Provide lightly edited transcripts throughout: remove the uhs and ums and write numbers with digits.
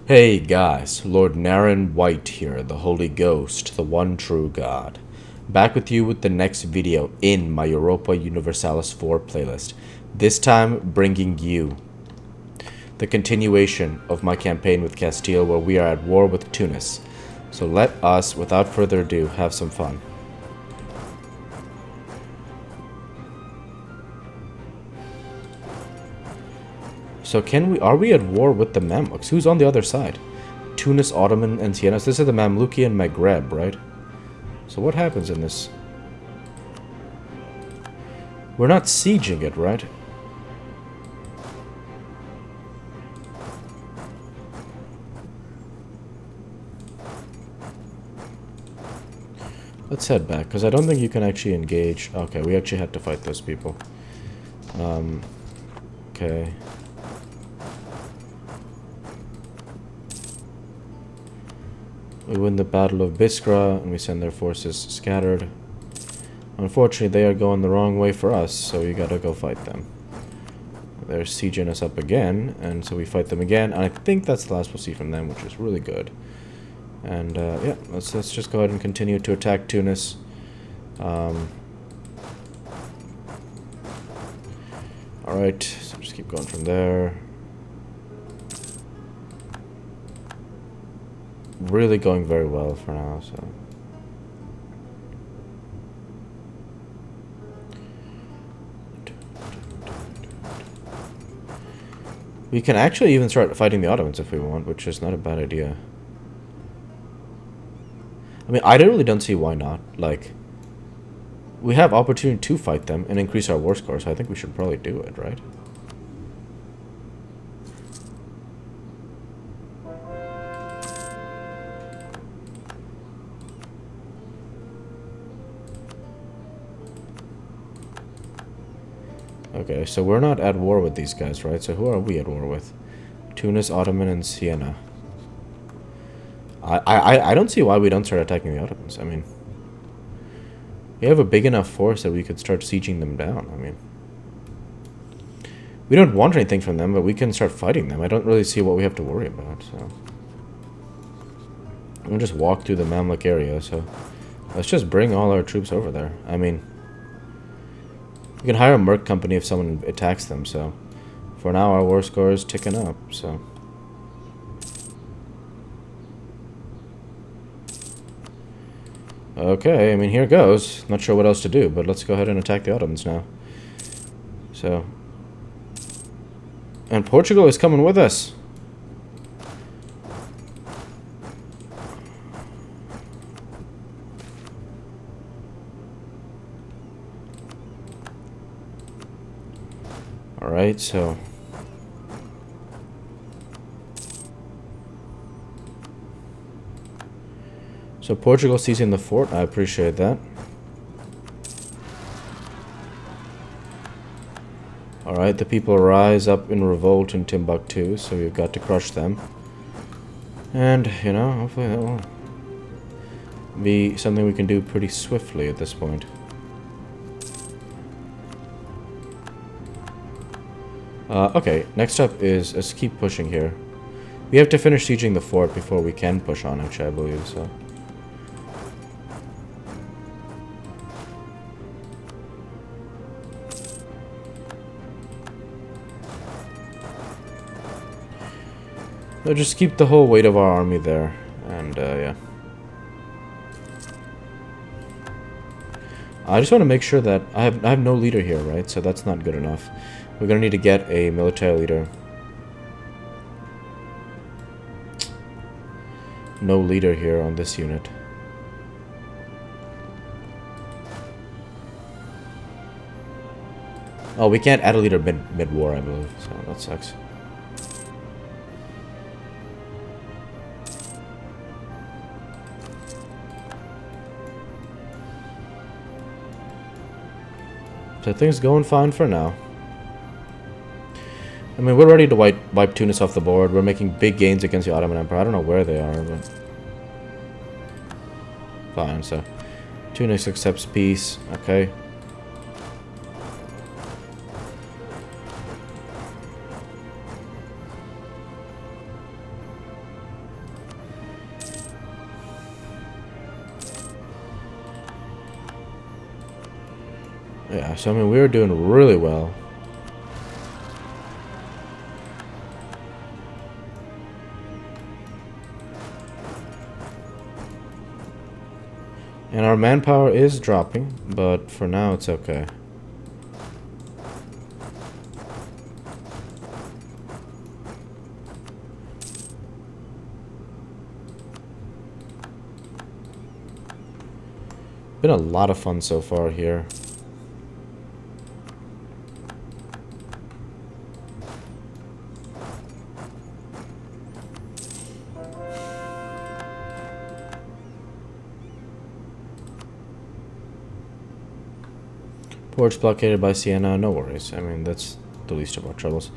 Hey guys, Lord Naren White here, the Holy Ghost, the one true God. Back with you with the next video in my Europa Universalis IV playlist. This time bringing you the continuation of my campaign with Castile where we are at war with Tunis. So let us, without further ado, have some fun. So are we at war with the Mamluks? Who's on the other side? Tunis, Ottoman, and Siena. So this is the Mamlukian Maghreb, right? So what happens in this? We're not sieging it, right? Let's head back, because I don't think you can actually engage. Okay, we actually had to fight those people. Okay. We win the Battle of Biskra, and we send their forces scattered. Unfortunately, they are going the wrong way for us, so we gotta go fight them. They're sieging us up again, and so we fight them again. And I think that's the last we'll see from them, which is really good. And yeah, let's just go ahead and continue to attack Tunis. Alright, so just keep going from there. Really going very well for now, so. We can actually even start fighting the Ottomans if we want, which is not a bad idea. I mean, I really don't see why not. Like, we have opportunity to fight them and increase our war score, so I think we should probably do it, right? Okay, so we're not at war with these guys, right? So who are we at war with? Tunis, Ottoman, and Siena. I don't see why we don't start attacking the Ottomans. I mean, we have a big enough force that we could start sieging them down. I mean, we don't want anything from them, but we can start fighting them. I don't really see what we have to worry about, so. We'll just walk through the Mamluk area, so let's just bring all our troops over there. I mean, we can hire a merc company if someone attacks them, so. For now, our war score is ticking up, so. Okay, I mean, here goes. Not sure what else to do, but let's go ahead and attack the Ottomans now. So. And Portugal is coming with us. Alright, so. So Portugal seizing the fort, I appreciate that. Alright, the people rise up in revolt in Timbuktu, so we've got to crush them. And, you know, hopefully that will be something we can do pretty swiftly at this point. Okay, next up is, let's keep pushing here. We have to finish sieging the fort before we can push on, actually, I believe, so. So just keep the whole weight of our army there, and yeah. I just want to make sure that I have no leader here, right? So that's not good enough. We're gonna need to get a military leader. No leader here on this unit. Oh, we can't add a leader mid-war, I believe, so that sucks. So things going fine for now. I mean, we're ready to wipe Tunis off the board. We're making big gains against the Ottoman Empire. I don't know where they are, but... Fine, so... Tunis accepts peace. Okay. Yeah, so I mean, we're doing really well. And our manpower is dropping, but for now it's okay. Been a lot of fun so far here. Ports blockaded by Siena, no worries. I mean, that's the least of our troubles.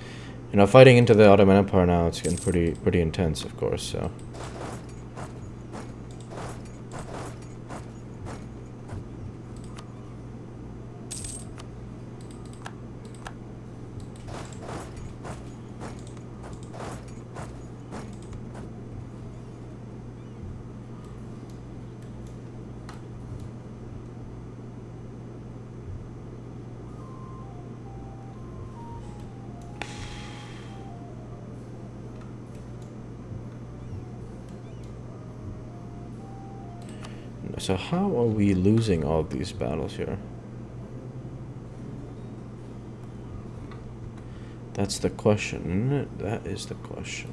You know, fighting into the Ottoman Empire now, it's getting pretty intense, of course, so. So how are we losing all of these battles here? That's the question, isn't it? That is the question.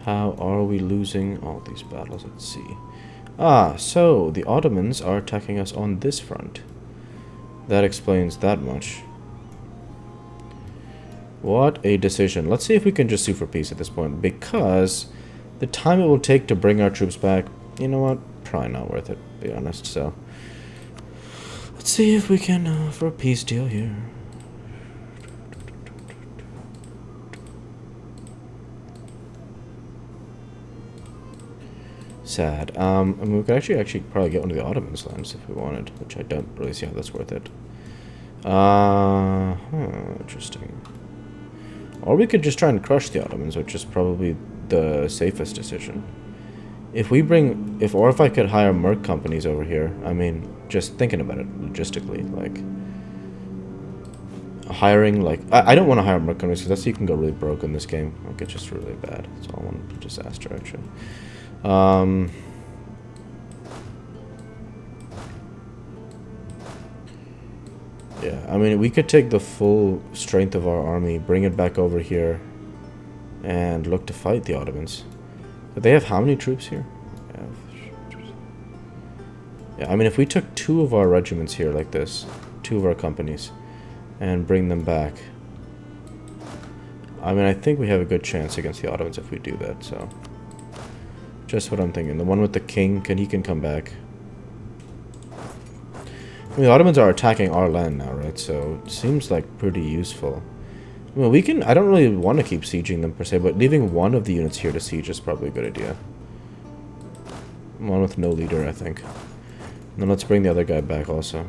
How are we losing all these battles? Let's see. Ah, so the Ottomans are attacking us on this front. That explains that much. What a decision. Let's see if we can just sue for peace at this point, because the time it will take to bring our troops back, you know what? Probably not worth it, to be honest, so. Let's see if we can offer a peace deal here. Sad. I mean, we could actually probably get one of the Ottomans' lands if we wanted, which I don't really see how that's worth it. Interesting. Or we could just try and crush the Ottomans, which is probably the safest decision. If we bring, or if I could hire merc companies over here, I mean, just thinking about it logistically, like, hiring, like, I don't want to hire merc companies because that's how you can go really broke in this game. Like, it's just really bad. It's all one disaster, actually. Yeah, I mean, we could take the full strength of our army, bring it back over here, and look to fight the Ottomans. But they have how many troops here? Yeah, I mean, if we took 2 of our regiments here like this, 2 of our companies, and bring them back, I mean, I think we have a good chance against the Ottomans if we do that, so. Just what I'm thinking. The one with the king, he can come back. I mean, the Ottomans are attacking our land now, right? So, it seems like pretty useful. I mean, we can... I don't really want to keep sieging them, per se, but leaving one of the units here to siege is probably a good idea. One with no leader, I think. And then let's bring the other guy back, also.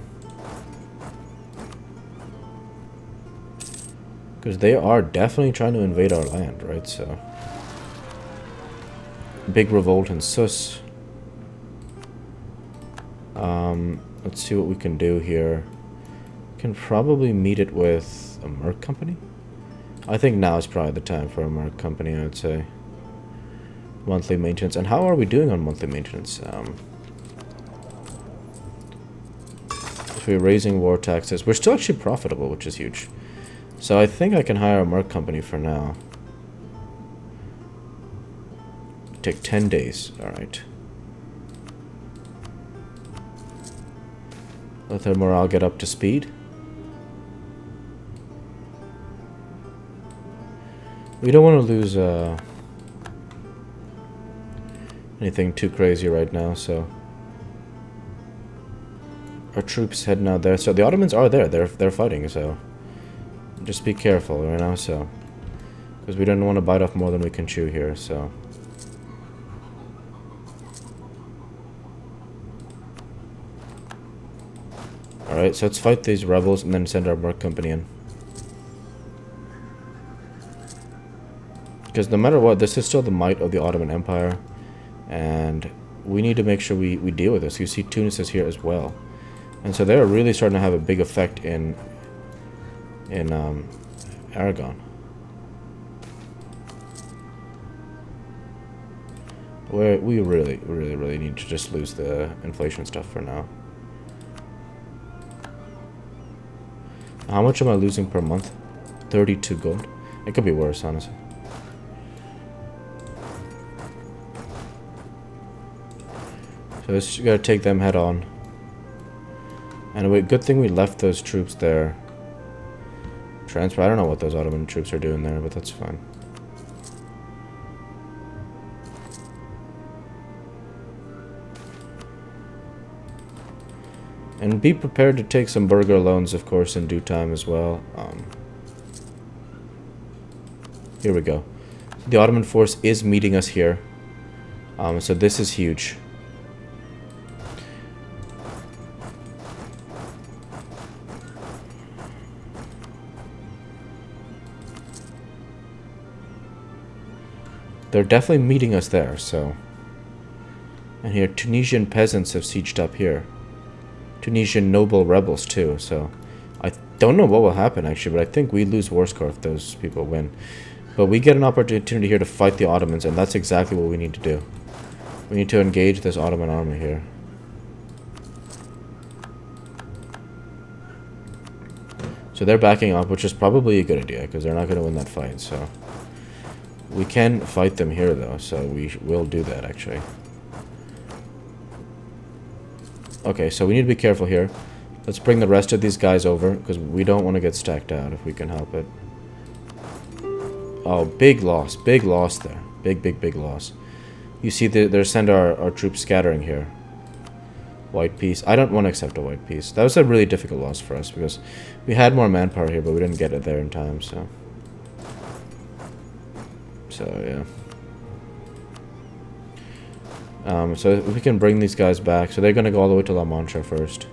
Because they are definitely trying to invade our land, right? So... Big revolt in Sus. Let's see what we can do here. Can probably meet it with a merc company. I think now is probably the time for a merc company, I would say. Monthly maintenance. And how are we doing on monthly maintenance? If we're raising war taxes, we're still actually profitable, which is huge. So I think I can hire a merc company for now. Take 10 days. Alright. Let their morale get up to speed. We don't want to lose anything too crazy right now, so our troops heading out there. So the Ottomans are there. They're fighting, so just be careful right now, so because we don't want to bite off more than we can chew here, so. Alright, so let's fight these rebels and then send our merc company in. Because no matter what, this is still the might of the Ottoman Empire. And we need to make sure we deal with this. You see Tunis is here as well. And so they're really starting to have a big effect in Aragon. We really need to just lose the inflation stuff for now. How much am I losing per month? 32 gold. It could be worse, honestly. So let's gotta take them head on. And wait, good thing we left those troops there. Transfer. I don't know what those Ottoman troops are doing there, but that's fine. And be prepared to take some burgher loans, of course, in due time as well. Here we go. The Ottoman force is meeting us here. So this is huge. They're definitely meeting us there, so... And here, Tunisian peasants have sieged up here. Tunisian noble rebels, too, so... I don't know what will happen, actually, but I think we lose war score if those people win. But we get an opportunity here to fight the Ottomans, and that's exactly what we need to do. We need to engage this Ottoman army here. So they're backing up, which is probably a good idea, because they're not going to win that fight, so... We can fight them here, though, so we will do that, actually. Okay, so we need to be careful here. Let's bring the rest of these guys over, because we don't want to get stacked out if we can help it. Oh, big loss there. Big loss. You see, they're send our troops scattering here. White peace. I don't want to accept a white peace. That was a really difficult loss for us, because we had more manpower here, but we didn't get it there in time, so... So, yeah. So if we can bring these guys back. So they're going to go all the way to La Mancha first.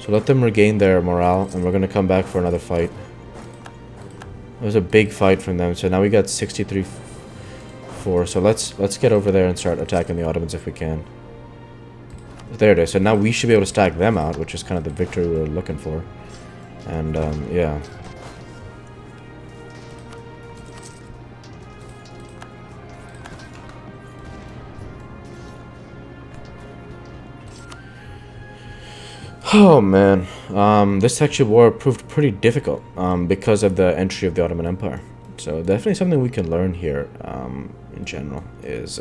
So let them regain their morale, and we're going to come back for another fight. It was a big fight from them, so now we got 63-4. So let's get over there and start attacking the Ottomans if we can. There it is. So now we should be able to stack them out, which is kind of the victory we were looking for. And, yeah. Oh, man. This actually war proved pretty difficult, because of the entry of the Ottoman Empire. So, definitely something we can learn here, in general, is,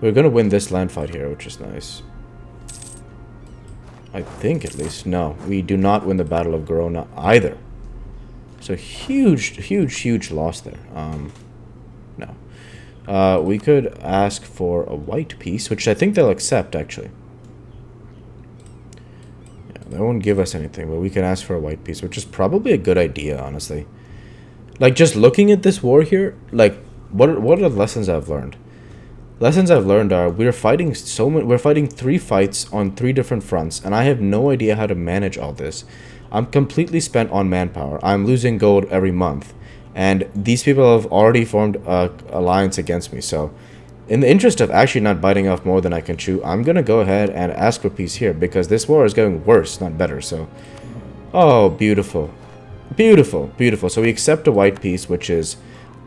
we're gonna win this land fight here, which is nice. I think, at least. No, we do not win the Battle of Gerona either. So huge loss there. No. We could ask for a white peace, which I think they'll accept, actually. Yeah, they won't give us anything, but we can ask for a white peace, which is probably a good idea, honestly. Like, just looking at this war here, like, what are the lessons I've learned? Lessons I've learned are we're fighting 3 fights on 3 different fronts, and I have no idea how to manage all this. I'm completely spent on manpower. I'm losing gold every month, and these people have already formed an alliance against me. So, in the interest of actually not biting off more than I can chew, I'm gonna go ahead and ask for peace here, because this war is going worse, not better. So, oh, beautiful, beautiful. So we accept a white peace, which is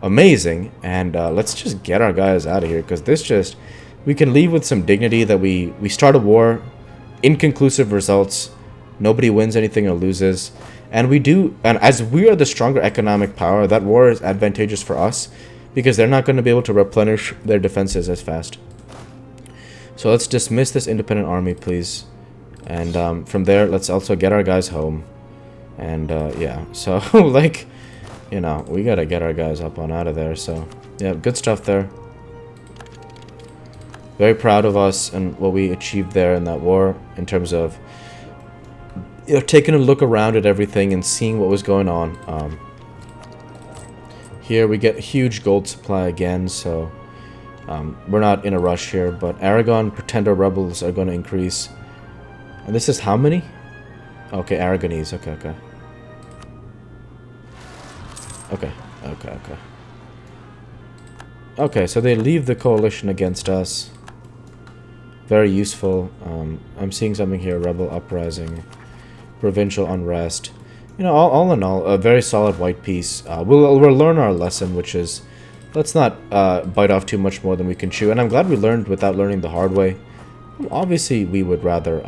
amazing, and let's just get our guys out of here, because we can leave with some dignity that we start a war, inconclusive results, nobody wins anything or loses, and as we are the stronger economic power, that war is advantageous for us, because they're not going to be able to replenish their defenses as fast. So let's dismiss this independent army, please, and from there, let's also get our guys home, and yeah, so like, you know, we gotta get our guys up on out of there. So yeah, good stuff there. Very proud of us and what we achieved there in that war, in terms of, you know, taking a look around at everything and seeing what was going on. Here we get a huge gold supply again, so we're not in a rush here, but Aragon pretender rebels are going to increase. And this is how many? Okay, Aragonese. Okay. Okay, so they leave the coalition against us. Very useful. I'm seeing something here. Rebel uprising. Provincial unrest. You know, all in all, a very solid white piece. We'll learn our lesson, which is, let's not bite off too much more than we can chew. And I'm glad we learned without learning the hard way. Obviously, we would rather,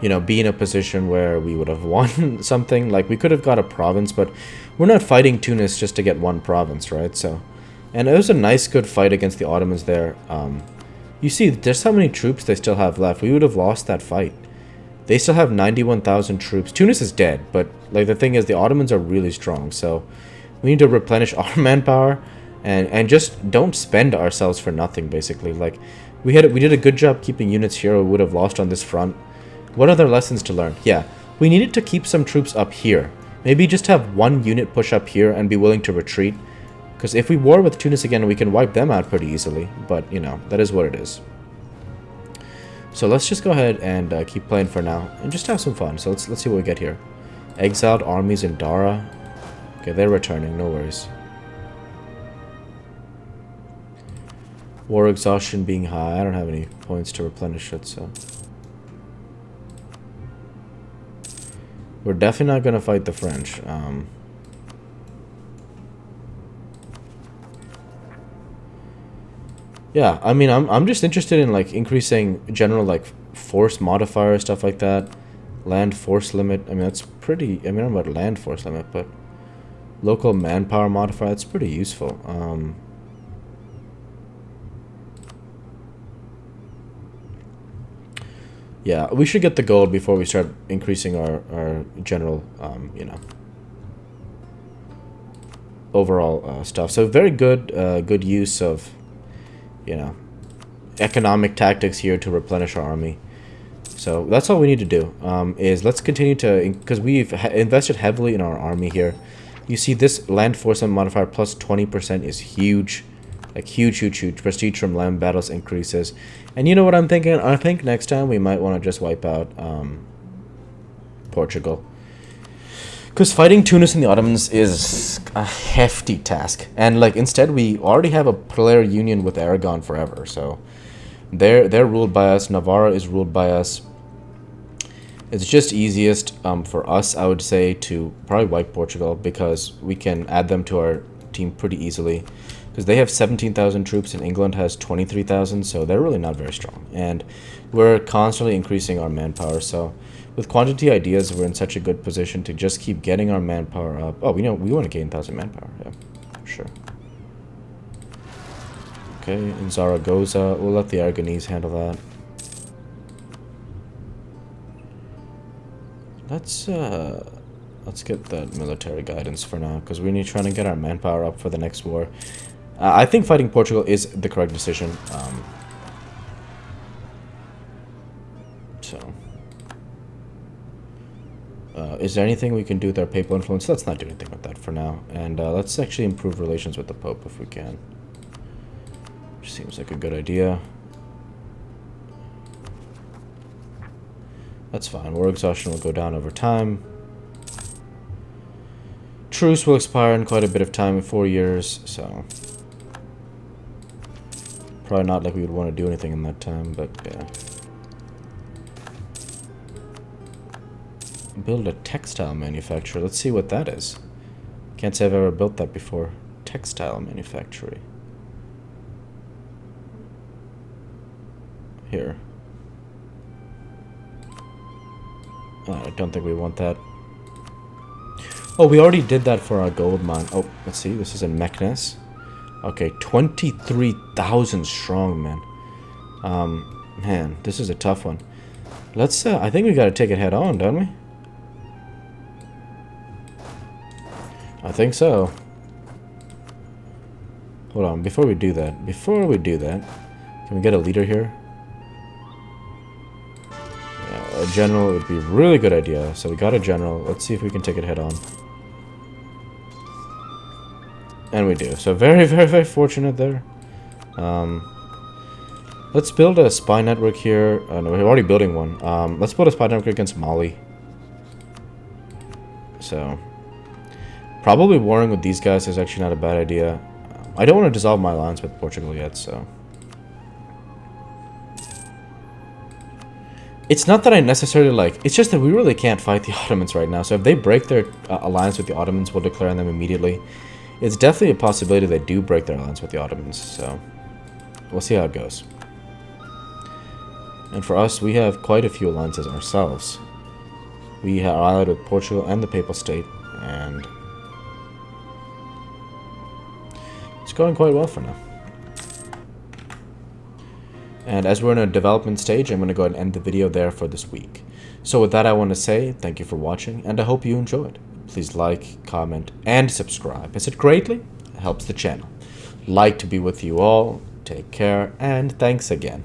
you know, be in a position where we would have won something. Like, we could have got a province, but we're not fighting Tunis just to get one province, right? So, and it was a nice, good fight against the Ottomans there. You see, there's how many troops they still have left. We would have lost that fight. They still have 91,000 troops. Tunis is dead, but like the thing is, the Ottomans are really strong. So we need to replenish our manpower and just don't spend ourselves for nothing. Basically, like we did a good job keeping units here. We would have lost on this front. What other lessons to learn? Yeah, we needed to keep some troops up here. Maybe just have one unit push up here and be willing to retreat. Because if we war with Tunis again, we can wipe them out pretty easily. But you know, that is what it is. So let's just go ahead and keep playing for now, and just have some fun. So let's see what we get here. Exiled armies in Dara. Okay, they're returning, no worries. War exhaustion being high. I don't have any points to replenish it, so... We're definitely not going to fight the French. Yeah, I mean, I'm just interested in, like, increasing general, like, force modifier, stuff like that. Land force limit. I mean, that's pretty... I mean, I don't know about land force limit, but... Local manpower modifier, that's pretty useful. Yeah, we should get the gold before we start increasing our general, you know... overall stuff. So very good, good use of... you know, economic tactics here to replenish our army. So that's all we need to do, is let's continue to, because we've invested heavily in our army here. You see this land force modifier plus 20% is huge. Like huge, huge, huge. Prestige from land battles increases. And you know what I'm thinking? I think next time we might want to just wipe out Portugal. Because fighting Tunis and the Ottomans is a hefty task. And like instead we already have a player union with Aragon forever. So they're ruled by us. Navarra is ruled by us. It's just easiest for us, I would say, to probably wipe Portugal because we can add them to our team pretty easily. Because they have 17,000 troops and England has 23,000, so they're really not very strong. And we're constantly increasing our manpower, so with quantity ideas, we're in such a good position to just keep getting our manpower up. Oh, we know we want to gain 1,000 manpower, yeah, for sure. Okay, in Zaragoza, we'll let the Aragonese handle that. Let's get that military guidance for now, because we need trying to get our manpower up for the next war. I think fighting Portugal is the correct decision. Is there anything we can do with our papal influence? Let's not do anything with that for now. And let's actually improve relations with the Pope if we can. Which seems like a good idea. That's fine. War exhaustion will go down over time. Truce will expire in quite a bit of time, in 4 years, so... Probably not like we would want to do anything in that time, but yeah. Build a textile manufacturer. Let's see what that is. Can't say I've ever built that before. Textile manufacturing. Here. I don't think we want that. Oh, we already did that for our gold mine. Oh, let's see. This is in Meknes. Okay, 23,000 strong, man. Man, this is a tough one. Let's, I think we gotta take it head on, don't we? I think so. Hold on, before we do that, can we get a leader here? Yeah, a general would be a really good idea. So we got a general. Let's see if we can take it head on. And we do. So very, very, very fortunate there. Let's build a spy network here. No, we're already building one. Let's build a spy network against Mali. So, Probably warring with these guys is actually not a bad idea. I don't want to dissolve my alliance with Portugal yet, so... It's not that I necessarily like... It's just that we really can't fight the Ottomans right now. So if they break their alliance with the Ottomans, we'll declare on them immediately. It's definitely a possibility they do break their alliance with the Ottomans, so... We'll see how it goes. And for us, we have quite a few alliances ourselves. We are allied with Portugal and the Papal State, and... It's going quite well for now. And as we're in a development stage, I'm going to go ahead and end the video there for this week. So with that, I want to say thank you for watching, and I hope you enjoyed. Please like, comment, and subscribe, as it greatly helps the channel. Like to be with you all, take care, and thanks again.